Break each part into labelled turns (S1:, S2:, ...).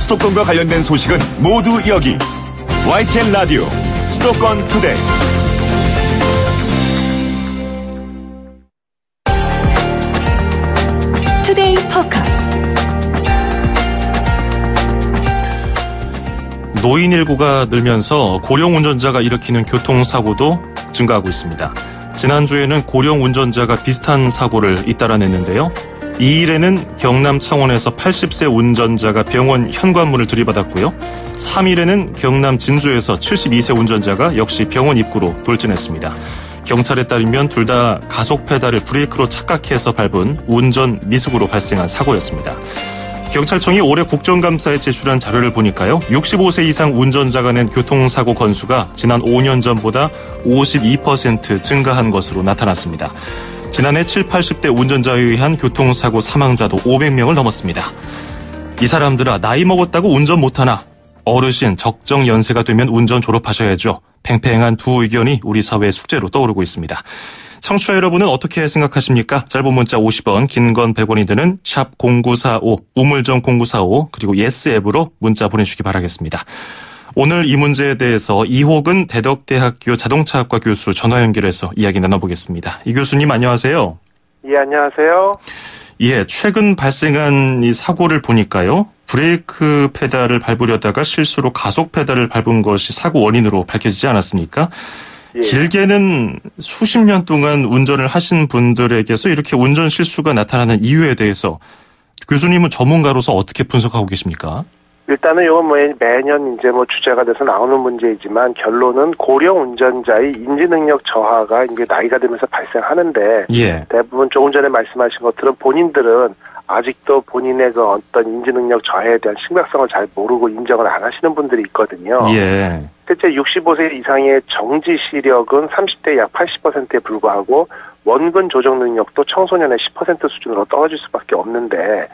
S1: 수도권과 관련된 소식은 모두 여기. YTN 라디오 수도권 투데이.
S2: 투데이 포커스.
S3: 노인 일구가 늘면서 고령 운전자가 일으키는 교통사고도 증가하고 있습니다. 지난주에는 고령 운전자가 비슷한 사고를 잇따라냈는데요. 2일에는 경남 창원에서 80세 운전자가 병원 현관문을 들이받았고요. 3일에는 경남 진주에서 72세 운전자가 역시 병원 입구로 돌진했습니다. 경찰에 따르면 둘 다 가속 페달을 브레이크로 착각해서 밟은 운전 미숙으로 발생한 사고였습니다. 경찰청이 올해 국정감사에 제출한 자료를 보니까요. 65세 이상 운전자가 낸 교통사고 건수가 지난 5년 전보다 52% 증가한 것으로 나타났습니다. 지난해 7, 80대 운전자에 의한 교통사고 사망자도 500명을 넘었습니다. 이 사람들아, 나이 먹었다고 운전 못하나? 어르신, 적정 연세가 되면 운전 졸업하셔야죠. 팽팽한 두 의견이 우리 사회의 숙제로 떠오르고 있습니다. 청취자 여러분은 어떻게 생각하십니까? 짧은 문자 50원, 긴 건 100원이 드는 샵 0945, 우물정 0945, 그리고 예스 앱으로 문자 보내주시기 바라겠습니다. 오늘 이 문제에 대해서 이호근 대덕대학교 자동차학과 교수 전화 연결해서 이야기 나눠보겠습니다. 이 교수님 안녕하세요.
S4: 예, 안녕하세요.
S3: 예, 최근 발생한 이 사고를 보니까요. 브레이크 페달을 밟으려다가 실수로 가속 페달을 밟은 것이 사고 원인으로 밝혀지지 않았습니까? 예. 길게는 수십 년 동안 운전을 하신 분들에게서 이렇게 운전 실수가 나타나는 이유에 대해서 교수님은 전문가로서 어떻게 분석하고 계십니까?
S4: 일단은 이건 매년 이제 주제가 돼서 나오는 문제이지만 결론은 고령 운전자의 인지 능력 저하가 이제 나이가 들면서 발생하는데 예. 대부분 조금 전에 말씀하신 것처럼 본인들은 아직도 본인의 그 어떤 인지 능력 저하에 대한 심각성을 잘 모르고 인정을 안 하시는 분들이 있거든요. 예. 실제 65세 이상의 정지 시력은 30대 약 80%에 불과하고 원근 조정 능력도 청소년의 10% 수준으로 떨어질 수밖에 없는데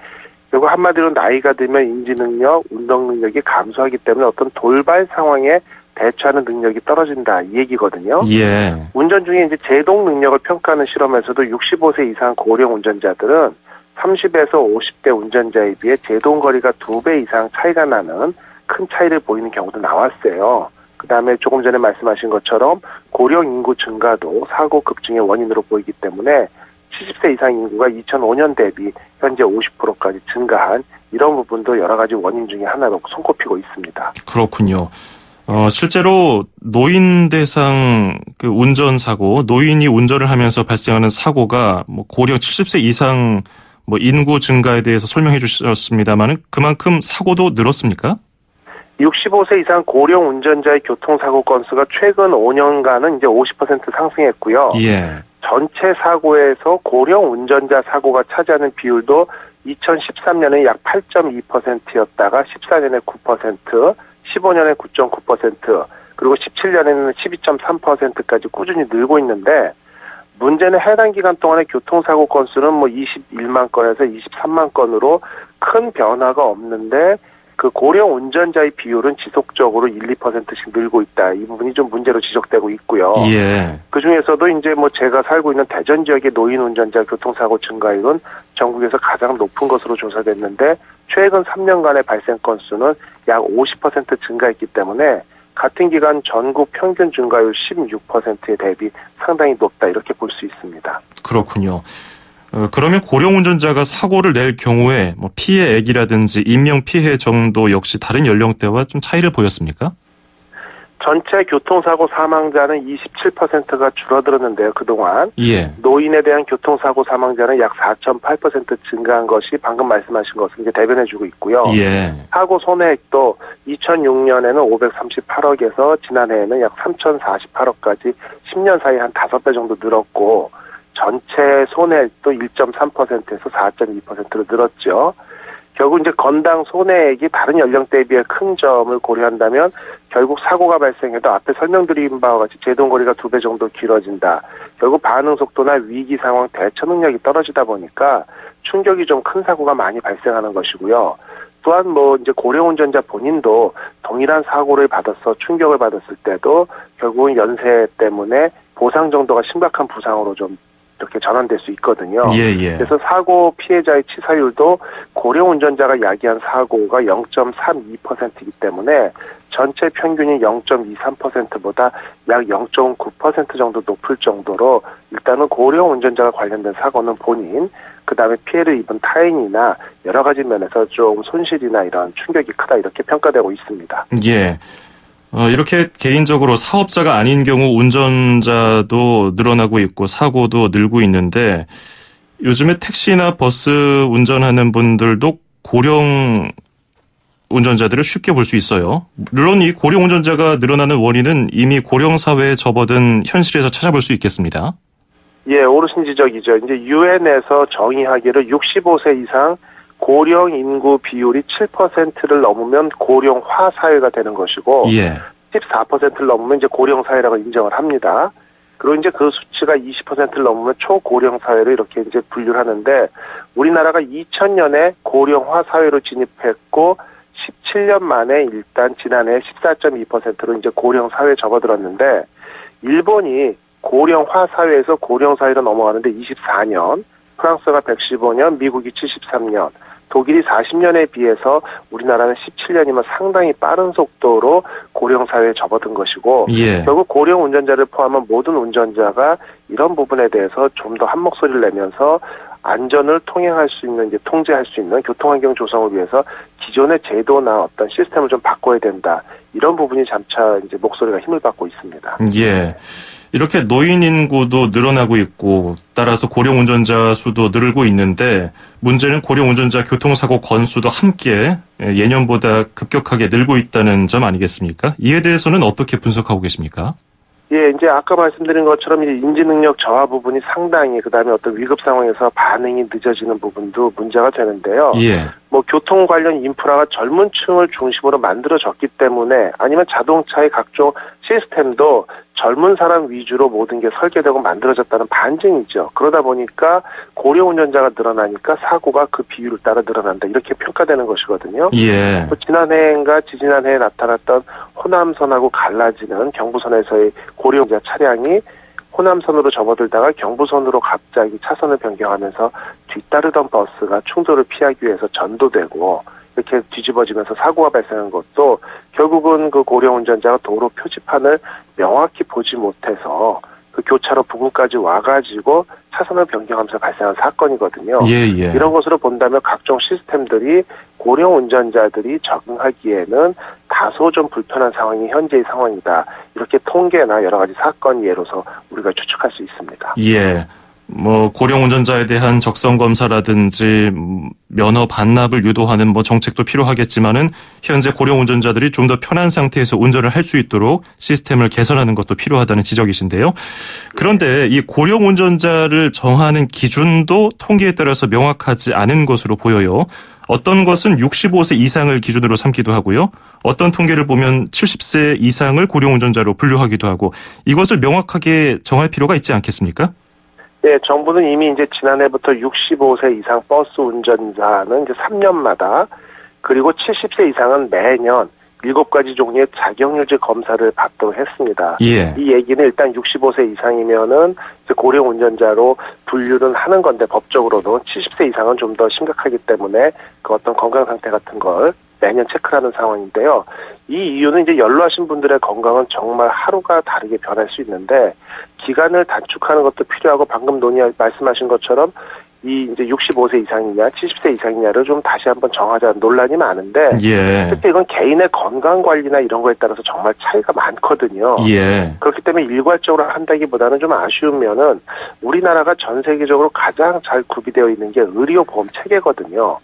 S4: 그리고 한마디로 나이가 들면 인지 능력, 운동 능력이 감소하기 때문에 어떤 돌발 상황에 대처하는 능력이 떨어진다 이 얘기거든요. 예. 운전 중에 이제 제동 능력을 평가하는 실험에서도 65세 이상 고령 운전자들은 30에서 50대 운전자에 비해 제동 거리가 2배 이상 차이가 나는 큰 차이를 보이는 경우도 나왔어요. 그다음에 조금 전에 말씀하신 것처럼 고령 인구 증가도 사고 급증의 원인으로 보이기 때문에 70세 이상 인구가 2005년 대비 현재 50%까지 증가한 이런 부분도 여러 가지 원인 중에 하나로 손꼽히고 있습니다.
S3: 그렇군요. 실제로 노인 대상 그 운전사고, 노인이 운전을 하면서 발생하는 사고가 고령 70세 이상 인구 증가에 대해서 설명해 주셨습니다만 그만큼 사고도 늘었습니까?
S4: 65세 이상 고령 운전자의 교통사고 건수가 최근 5년간은 이제 50% 상승했고요. 예. 전체 사고에서 고령 운전자 사고가 차지하는 비율도 2013년에 약 8.2%였다가 14년에 9%, 15년에 9.9%, 그리고 17년에는 12.3%까지 꾸준히 늘고 있는데 문제는 해당 기간 동안의 교통사고 건수는 21만 건에서 23만 건으로 큰 변화가 없는데 그 고령 운전자의 비율은 지속적으로 1, 2%씩 늘고 있다. 이 부분이 좀 문제로 지적되고 있고요. 예. 그 중에서도 이제 제가 살고 있는 대전 지역의 노인 운전자 교통사고 증가율은 전국에서 가장 높은 것으로 조사됐는데 최근 3년간의 발생 건수는 약 50% 증가했기 때문에 같은 기간 전국 평균 증가율 16%에 대비 상당히 높다 이렇게 볼 수 있습니다.
S3: 그렇군요. 그러면 고령 운전자가 사고를 낼 경우에 피해액이라든지 인명피해 정도 역시 다른 연령대와 좀 차이를 보였습니까?
S4: 전체 교통사고 사망자는 27%가 줄어들었는데요. 그동안
S3: 예.
S4: 노인에 대한 교통사고 사망자는 약 4.8% 증가한 것이 방금 말씀하신 것을 이제 대변해주고 있고요.
S3: 예.
S4: 사고 손해액도 2006년에는 538억에서 지난해에는 약 3,048억까지 10년 사이 한 5배 정도 늘었고 전체 손해액도 1.3%에서 4.2%로 늘었죠. 결국 이제 건당 손해액이 다른 연령대에 비해 큰 점을 고려한다면 결국 사고가 발생해도 앞에 설명드린 바와 같이 제동거리가 2배 정도 길어진다. 결국 반응 속도나 위기 상황 대처 능력이 떨어지다 보니까 충격이 좀 큰 사고가 많이 발생하는 것이고요. 또한 이제 고령 운전자 본인도 동일한 사고를 받아서 충격을 받았을 때도 결국은 연세 때문에 보상 정도가 심각한 부상으로 좀 이렇게 전환될 수 있거든요.
S3: 예.
S4: 그래서 사고 피해자의 치사율도 고령 운전자가 야기한 사고가 0.32%이기 때문에 전체 평균이 0.23%보다 약 0.9% 정도 높을 정도로 일단은 고령 운전자가 관련된 사고는 본인, 그다음에 피해를 입은 타인이나 여러 가지 면에서 좀 손실이나 이런 충격이 크다 이렇게 평가되고 있습니다.
S3: 예. 이렇게 개인적으로 사업자가 아닌 경우 운전자도 늘어나고 있고 사고도 늘고 있는데 요즘에 택시나 버스 운전하는 분들도 고령 운전자들을 쉽게 볼 수 있어요. 물론 이 고령 운전자가 늘어나는 원인은 이미 고령 사회에 접어든 현실에서 찾아볼 수 있겠습니다.
S4: 예, 옳으신 지적이죠. 이제 유엔에서 정의하기를 65세 이상 고령 인구 비율이 7%를 넘으면 고령화 사회가 되는 것이고, 14%를 넘으면 이제 고령 사회라고 인정을 합니다. 그리고 이제 그 수치가 20%를 넘으면 초고령 사회로 이렇게 이제 분류를 하는데, 우리나라가 2000년에 고령화 사회로 진입했고, 17년 만에 일단 지난해 14.2%로 이제 고령 사회에 접어들었는데, 일본이 고령화 사회에서 고령 사회로 넘어가는데 24년, 프랑스가 115년, 미국이 73년, 독일이 40년에 비해서 우리나라는 17년이면 상당히 빠른 속도로 고령 사회에 접어든 것이고 결국 고령 운전자를 포함한 모든 운전자가 이런 부분에 대해서 좀 더 한 목소리를 내면서 안전을 통행할 수 있는, 이제 통제할 수 있는 교통환경 조성을 위해서 기존의 제도나 어떤 시스템을 좀 바꿔야 된다. 이런 부분이 점차 이제 목소리가 힘을 받고 있습니다.
S3: 예. 이렇게 노인 인구도 늘어나고 있고 따라서 고령 운전자 수도 늘고 있는데 문제는 고령 운전자 교통사고 건수도 함께 예년보다 급격하게 늘고 있다는 점 아니겠습니까? 이에 대해서는 어떻게 분석하고 계십니까?
S4: 예, 이제 아까 말씀드린 것처럼 이제 인지 능력 저하 부분이 상당히, 그다음에 어떤 위급 상황에서 반응이 늦어지는 부분도 문제가 되는데요. 뭐 교통 관련 인프라가 젊은 층을 중심으로 만들어졌기 때문에, 아니면 자동차의 각종 시스템도 젊은 사람 위주로 모든 게 설계되고 만들어졌다는 반증이죠. 그러다 보니까 고령 운전자가 늘어나니까 사고가 그 비율을 따라 늘어난다, 이렇게 평가되는 것이거든요. 또 지난해인가 지지난해에 나타났던 호남선하고 갈라지는 경부선에서의 고령 운전자 차량이 호남선으로 접어들다가 경부선으로 갑자기 차선을 변경하면서 뒤따르던 버스가 충돌을 피하기 위해서 전도되고 이렇게 뒤집어지면서 사고가 발생한 것도 결국은 그 고령 운전자가 도로 표지판을 명확히 보지 못해서 그 교차로 부근까지 와가지고 차선을 변경하면서 발생한 사건이거든요. 이런 것으로 본다면 각종 시스템들이 고령 운전자들이 적응하기에는 다소 좀 불편한 상황이 현재의 상황이다. 이렇게 통계나 여러 가지 사건 예로서 우리가 추측할 수 있습니다.
S3: 뭐 고령 운전자에 대한 적성 검사라든지 면허 반납을 유도하는 뭐 정책도 필요하겠지만은 현재 고령 운전자들이 좀 더 편한 상태에서 운전을 할 수 있도록 시스템을 개선하는 것도 필요하다는 지적이신데요. 그런데 이 고령 운전자를 정하는 기준도 통계에 따라서 명확하지 않은 것으로 보여요. 어떤 것은 65세 이상을 기준으로 삼기도 하고요. 어떤 통계를 보면 70세 이상을 고령 운전자로 분류하기도 하고, 이것을 명확하게 정할 필요가 있지 않겠습니까?
S4: 네, 정부는 이미 이제 지난해부터 65세 이상 버스 운전자는 이제 3년마다, 그리고 70세 이상은 매년 7가지 종류의 자격유지 검사를 받도록 했습니다. 이 얘기는 일단 65세 이상이면은 이제 고령 운전자로 분류는 하는 건데, 법적으로도 70세 이상은 좀 더 심각하기 때문에 그 어떤 건강 상태 같은 걸 매년 체크하는 상황인데요. 이 이유는 이제 연로하신 분들의 건강은 정말 하루가 다르게 변할 수 있는데 기간을 단축하는 것도 필요하고, 방금 말씀하신 것처럼 이 이제 65세 이상이냐 70세 이상이냐를 좀 다시 한번 정하자는 논란이 많은데 특히 이건 개인의 건강 관리나 이런 거에 따라서 정말 차이가 많거든요. 그렇기 때문에 일괄적으로 한다기보다는 좀 아쉬운 면은 우리나라가 전 세계적으로 가장 잘 구비되어 있는 게 의료보험 체계거든요.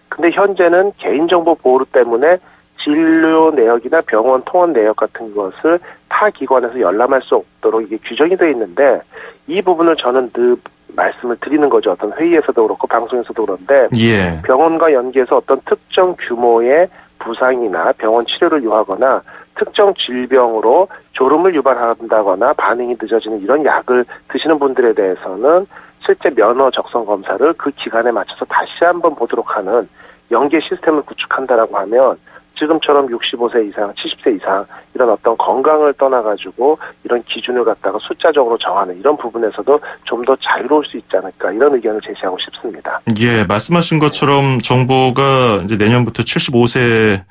S4: 근데 현재는 개인정보 보호 때문에 진료 내역이나 병원 통원 내역 같은 것을 타 기관에서 열람할 수 없도록 이게 규정이 되어 있는데, 이 부분을 저는 늘 말씀을 드리는 거죠. 어떤 회의에서도 그렇고 방송에서도 그런데 병원과 연계해서 어떤 특정 규모의 부상이나 병원 치료를 요하거나 특정 질병으로 졸음을 유발한다거나 반응이 늦어지는 이런 약을 드시는 분들에 대해서는 실제 면허 적성 검사를 그 기간에 맞춰서 다시 한번 보도록 하는 연계 시스템을 구축한다라고 하면 지금처럼 65세 이상, 70세 이상 이런 어떤 건강을 떠나가지고 이런 기준을 갖다가 숫자적으로 정하는 이런 부분에서도 좀 더 자유로울 수 있지 않을까 이런 의견을 제시하고 싶습니다.
S3: 예, 말씀하신 것처럼 정부가 이제 내년부터 75세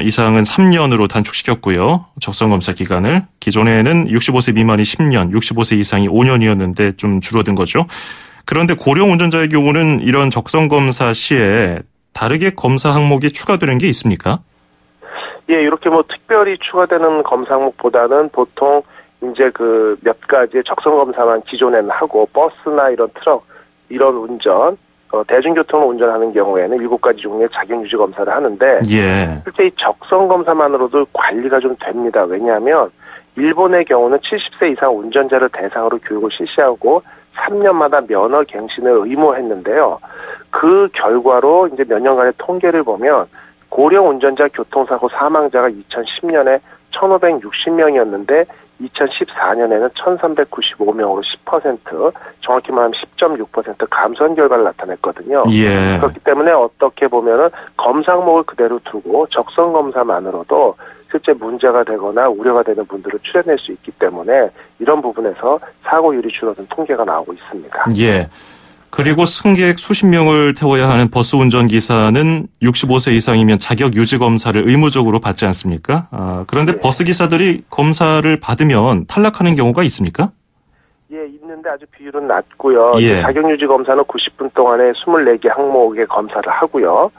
S3: 이상은 3년으로 단축시켰고요. 적성검사 기간을. 기존에는 65세 미만이 10년, 65세 이상이 5년이었는데 좀 줄어든 거죠. 그런데 고령 운전자의 경우는 이런 적성검사 시에 다르게 검사 항목이 추가되는 게 있습니까?
S4: 예, 이렇게 뭐 특별히 추가되는 검사 항목보다는 보통 이제 그 몇 가지의 적성검사만 기존에는 하고 버스나 이런 트럭, 이런 운전, 대중교통을 운전하는 경우에는 7가지 종류의 자격유지 검사를 하는데
S3: 예.
S4: 실제 이 적성검사만으로도 관리가 좀 됩니다. 왜냐하면 일본의 경우는 70세 이상 운전자를 대상으로 교육을 실시하고 3년마다 면허 갱신을 의무했는데요. 그 결과로 이제 몇 년간의 통계를 보면 고령 운전자 교통사고 사망자가 2010년에 1,560명이었는데 2014년에는 1,395명으로 10%, 정확히 말하면 10.6% 감소한 결과를 나타냈거든요.
S3: 예.
S4: 그렇기 때문에 어떻게 보면은 검사 항목을 그대로 두고 적성 검사만으로도 실제 문제가 되거나 우려가 되는 분들을 추려낼 수 있기 때문에 이런 부분에서 사고율이 줄어든 통계가 나오고 있습니다.
S3: 예. 그리고 승객 수십 명을 태워야 하는 버스 운전기사는 65세 이상이면 자격 유지 검사를 의무적으로 받지 않습니까? 그런데
S4: 예.
S3: 버스 기사들이 검사를 받으면 탈락하는 경우가 있습니까?
S4: 예, 있는데 아주 비율은 낮고요.
S3: 예.
S4: 자격유지 검사는 90분 동안에 24개 항목의 검사를 하고요.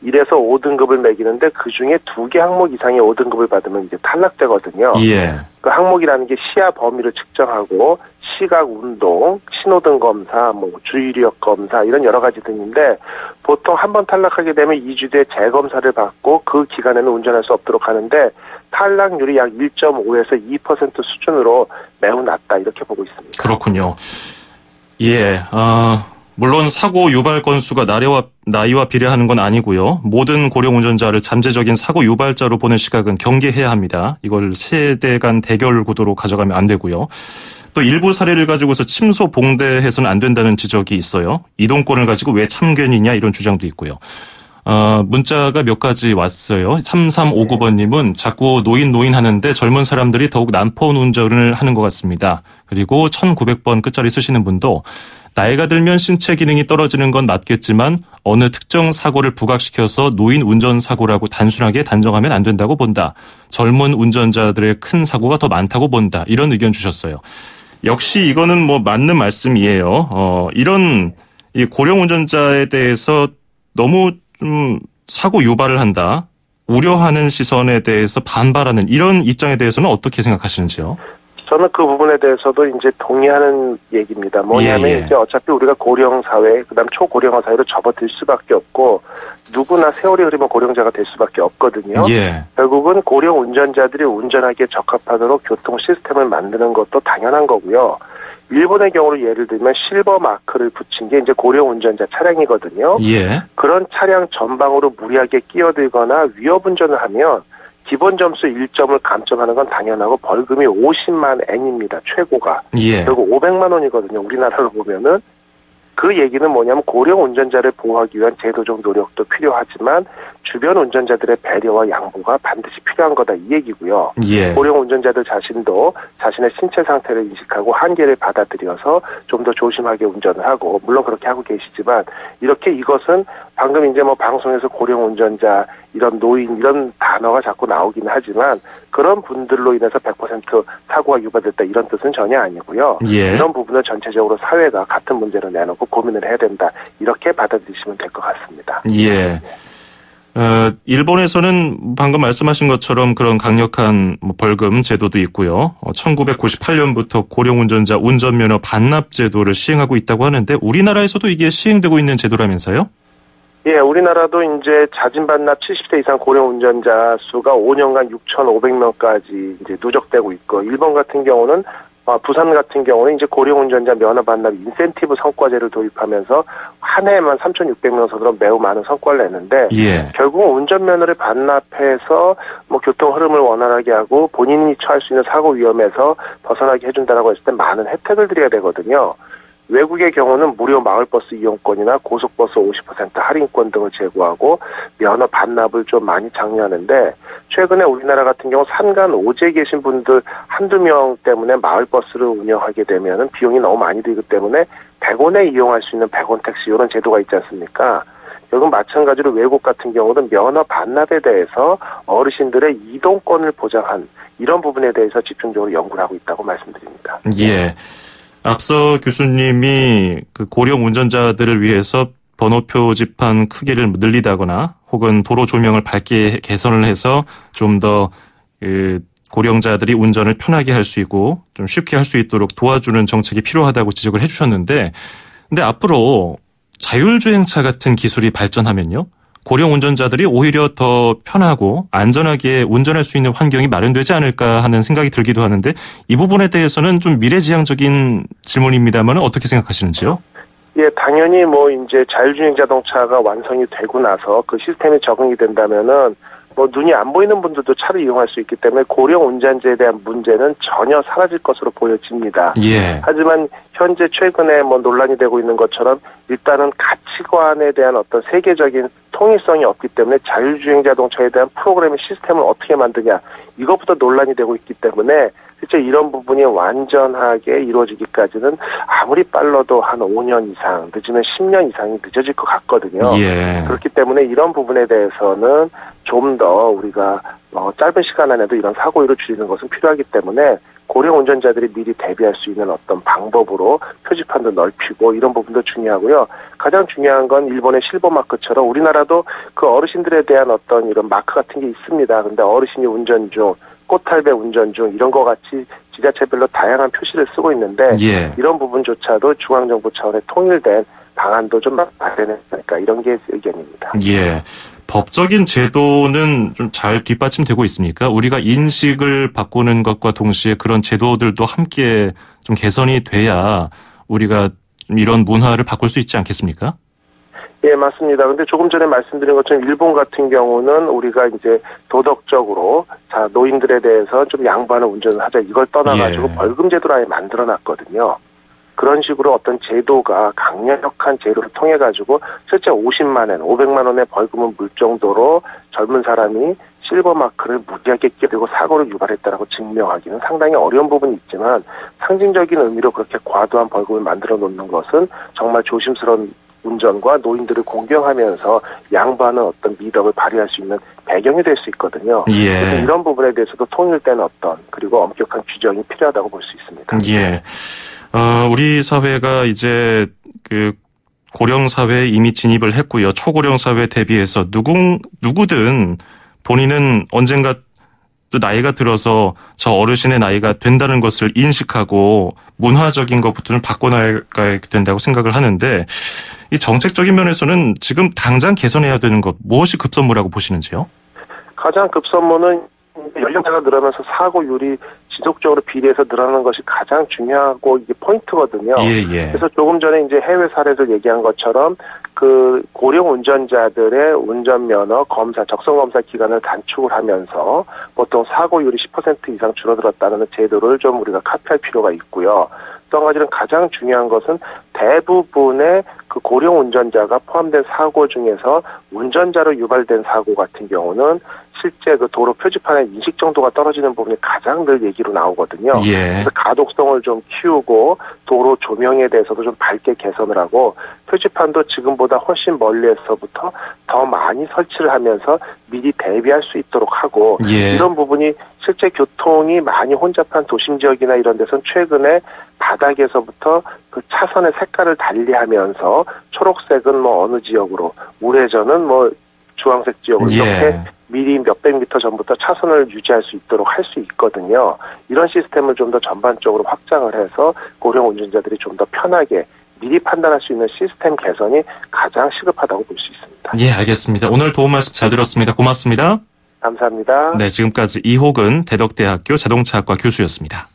S4: 1에서 5등급을 매기는데 그중에 2개 항목 이상의 5등급을 받으면 이제 탈락되거든요.
S3: 예.
S4: 그 항목이라는 게 시야 범위를 측정하고 시각 운동, 신호등 검사, 뭐 주의력 검사 이런 여러 가지 등인데 보통 한 번 탈락하게 되면 2주 뒤에 재검사를 받고 그 기간에는 운전할 수 없도록 하는데 탈락률이 약 1.5에서 2% 수준으로 매우 낮다 이렇게 보고 있습니다.
S3: 그렇군요. 예. 물론 사고 유발 건수가 나이와 비례하는 건 아니고요. 모든 고령 운전자를 잠재적인 사고 유발자로 보는 시각은 경계해야 합니다. 이걸 세대 간 대결 구도로 가져가면 안 되고요. 또 일부 사례를 가지고서 침소 봉대해서는 안 된다는 지적이 있어요. 이동권을 가지고 왜 참견이냐 이런 주장도 있고요. 문자가 몇 가지 왔어요. 3359번님은 자꾸 노인 하는데 젊은 사람들이 더욱 난폭 운전을 하는 것 같습니다. 그리고 1900번 끝자리 쓰시는 분도 나이가 들면 신체 기능이 떨어지는 건 맞겠지만 어느 특정 사고를 부각시켜서 노인 운전사고라고 단순하게 단정하면 안 된다고 본다. 젊은 운전자들의 큰 사고가 더 많다고 본다. 이런 의견 주셨어요. 역시 이거는 뭐 맞는 말씀이에요. 이런 이 고령 운전자에 대해서 너무 좀 사고 유발을 한다. 우려하는 시선에 대해서 반발하는 이런 입장에 대해서는 어떻게 생각하시는지요?
S4: 저는 그 부분에 대해서도 이제 동의하는 얘기입니다. 뭐냐면 이제 어차피 우리가 고령 사회, 그다음 초고령화 사회로 접어들 수밖에 없고 누구나 세월이 흐르면 고령자가 될 수밖에 없거든요.
S3: 예.
S4: 결국은 고령 운전자들이 운전하기에 적합하도록 교통 시스템을 만드는 것도 당연한 거고요. 일본의 경우로 예를 들면 실버 마크를 붙인 게 이제 고령 운전자 차량이거든요.
S3: 예.
S4: 그런 차량 전방으로 무리하게 끼어들거나 위협 운전을 하면 기본 점수 1점을 감점하는 건 당연하고 벌금이 50만 엔입니다. 최고가.
S3: 예.
S4: 그리고 500만 원이거든요. 우리나라로 보면은. 그 얘기는 뭐냐면 고령 운전자를 보호하기 위한 제도적 노력도 필요하지만 주변 운전자들의 배려와 양보가 반드시 필요한 거다 이 얘기고요.
S3: 예.
S4: 고령 운전자들 자신도 자신의 신체 상태를 인식하고 한계를 받아들여서 좀 더 조심하게 운전을 하고 물론 그렇게 하고 계시지만 이렇게 이것은 방금 이제 뭐 방송에서 고령 운전자 이런 노인 이런 단어가 자꾸 나오긴 하지만 그런 분들로 인해서 100% 사고가 유발됐다 이런 뜻은 전혀 아니고요.
S3: 예.
S4: 이런 부분을 전체적으로 사회가 같은 문제로 내놓고 고민을 해야 된다. 이렇게 받아들이시면 될 것 같습니다.
S3: 예. 일본에서는 방금 말씀하신 것처럼 그런 강력한 벌금 제도도 있고요. 1998년부터 고령 운전자 운전면허 반납 제도를 시행하고 있다고 하는데 우리나라에서도 이게 시행되고 있는 제도라면서요?
S4: 예, 우리나라도 이제 자진 반납 70세 이상 고령 운전자 수가 5년간 6,500명까지 이제 누적되고 있고, 일본 같은 경우는 부산 같은 경우는 이제 고령 운전자 면허 반납 인센티브 성과제를 도입하면서 한 해에만 3,600명 선으로 매우 많은 성과를 냈는데
S3: 예.
S4: 결국 운전면허를 반납해서 뭐 교통 흐름을 원활하게 하고 본인이 처할 수 있는 사고 위험에서 벗어나게 해준다라고 했을 때 많은 혜택을 드려야 되거든요. 외국의 경우는 무료 마을버스 이용권이나 고속버스 50% 할인권 등을 제공하고 면허 반납을 좀 많이 장려하는데 최근에 우리나라 같은 경우 산간 오지에 계신 분들 한두 명 때문에 마을버스를 운영하게 되면 비용이 너무 많이 들기 때문에 100원에 이용할 수 있는 100원 택시 이런 제도가 있지 않습니까? 결국 마찬가지로 외국 같은 경우는 면허 반납에 대해서 어르신들의 이동권을 보장한 이런 부분에 대해서 집중적으로 연구를 하고 있다고 말씀드립니다.
S3: 예. 앞서 교수님이 그 고령 운전자들을 위해서 번호 표지판 크기를 늘리다거나 혹은 도로 조명을 밝게 개선을 해서 좀 더 고령자들이 운전을 편하게 할 수 있고 좀 쉽게 할 수 있도록 도와주는 정책이 필요하다고 지적을 해주셨는데, 근데 앞으로 자율주행차 같은 기술이 발전하면요, 고령 운전자들이 오히려 더 편하고 안전하게 운전할 수 있는 환경이 마련되지 않을까 하는 생각이 들기도 하는데, 이 부분에 대해서는 좀 미래지향적인 질문입니다만 어떻게 생각하시는지요?
S4: 예, 당연히 이제 자율주행 자동차가 완성이 되고 나서 그 시스템이 적응이 된다면은 눈이 안 보이는 분들도 차를 이용할 수 있기 때문에 고령 운전자에 대한 문제는 전혀 사라질 것으로 보여집니다.
S3: 예.
S4: 하지만 현재 최근에 논란이 되고 있는 것처럼 일단은 가치관에 대한 어떤 세계적인 통일성이 없기 때문에 자율주행 자동차에 대한 프로그래밍 시스템을 어떻게 만드냐, 이것부터 논란이 되고 있기 때문에 실제 이런 부분이 완전하게 이루어지기까지는 아무리 빨라도 한 5년 이상, 늦으면 10년 이상이 늦어질 것 같거든요.
S3: 예.
S4: 그렇기 때문에 이런 부분에 대해서는 좀 더 우리가 짧은 시간 안에도 이런 사고율을 줄이는 것은 필요하기 때문에 고령 운전자들이 미리 대비할 수 있는 어떤 방법으로 표지판도 넓히고 이런 부분도 중요하고요. 가장 중요한 건 일본의 실버 마크처럼 우리나라도 그 어르신들에 대한 어떤 이런 마크 같은 게 있습니다. 근데 어르신이 운전 중, 꽃탈배 운전 중 이런 거 같이 지자체별로 다양한 표시를 쓰고 있는데
S3: 예.
S4: 이런 부분조차도 중앙정부 차원의 통일된 방안도 좀 마련했으니까 이런 게 의견입니다.
S3: 예. 법적인 제도는 좀 잘 뒷받침되고 있습니까? 우리가 인식을 바꾸는 것과 동시에 그런 제도들도 함께 좀 개선이 돼야 우리가 이런 문화를 바꿀 수 있지 않겠습니까?
S4: 예, 맞습니다. 근데 조금 전에 말씀드린 것처럼 일본 같은 경우는 우리가 이제 도덕적으로 노인들에 대해서 좀 양보하는 운전을 하자 이걸 떠나가지고
S3: 예. 벌금
S4: 제도를 아예 만들어놨거든요. 그런 식으로 어떤 제도가 강력한 제도를 통해가지고 실제 50만 원, 500만 원의 벌금을 물 정도로 젊은 사람이 실버 마크를 무리하게 끼고 사고를 유발했다라고 증명하기는 상당히 어려운 부분이 있지만 상징적인 의미로 그렇게 과도한 벌금을 만들어 놓는 것은 정말 조심스러운 운전과 노인들을 공경하면서 양보하는 어떤 미덕을 발휘할 수 있는 배경이 될 수 있거든요.
S3: 예.
S4: 그래서 이런 부분에 대해서도 통일된 그리고 엄격한 규정이 필요하다고 볼 수 있습니다.
S3: 예. 우리 사회가 이제 그 고령 사회에 이미 진입을 했고요. 초고령 사회에 대비해서 누구든 본인은 언젠가 또 나이가 들어서 저 어르신의 나이가 된다는 것을 인식하고 문화적인 것부터는 바꿔나가야 된다고 생각을 하는데, 이 정책적인 면에서는 지금 당장 개선해야 되는 것 무엇이 급선무라고 보시는지요?
S4: 가장 급선무는 연령대가 늘어나면서 사고율이 지속적으로 비례해서 늘어나는 것이 가장 중요하고 이게 포인트거든요.
S3: 예.
S4: 그래서 조금 전에 이제 해외 사례들 얘기한 것처럼 그 고령 운전자들의 운전면허 검사, 적성검사 기간을 단축을 하면서 보통 사고율이 10% 이상 줄어들었다는 제도를 좀 우리가 카피할 필요가 있고요. 또 한 가지는 가장 중요한 것은 대부분의 그 고령 운전자가 포함된 사고 중에서 운전자로 유발된 사고 같은 경우는 실제 그 도로 표지판의 인식 정도가 떨어지는 부분이 가장 늘 얘기로 나오거든요.
S3: 예.
S4: 그래서 가독성을 좀 키우고 도로 조명에 대해서도 좀 밝게 개선을 하고 표지판도 지금보다 훨씬 멀리에서부터 더 많이 설치를 하면서 미리 대비할 수 있도록 하고
S3: 예.
S4: 이런 부분이 실제 교통이 많이 혼잡한 도심 지역이나 이런 데서는 최근에 바닥에서부터 그 차선의 색깔을 달리하면서 초록색은 어느 지역으로, 우회전은 주황색 지역으로 이렇게 미리 몇백 미터 전부터 차선을 유지할 수 있도록 할 수 있거든요. 이런 시스템을 좀 더 전반적으로 확장을 해서 고령 운전자들이 좀 더 편하게 미리 판단할 수 있는 시스템 개선이 가장 시급하다고 볼 수 있습니다.
S3: 예, 알겠습니다. 오늘 도움 말씀 잘 들었습니다. 고맙습니다.
S4: 감사합니다.
S3: 네, 지금까지 이호근 대덕대학교 자동차학과 교수였습니다.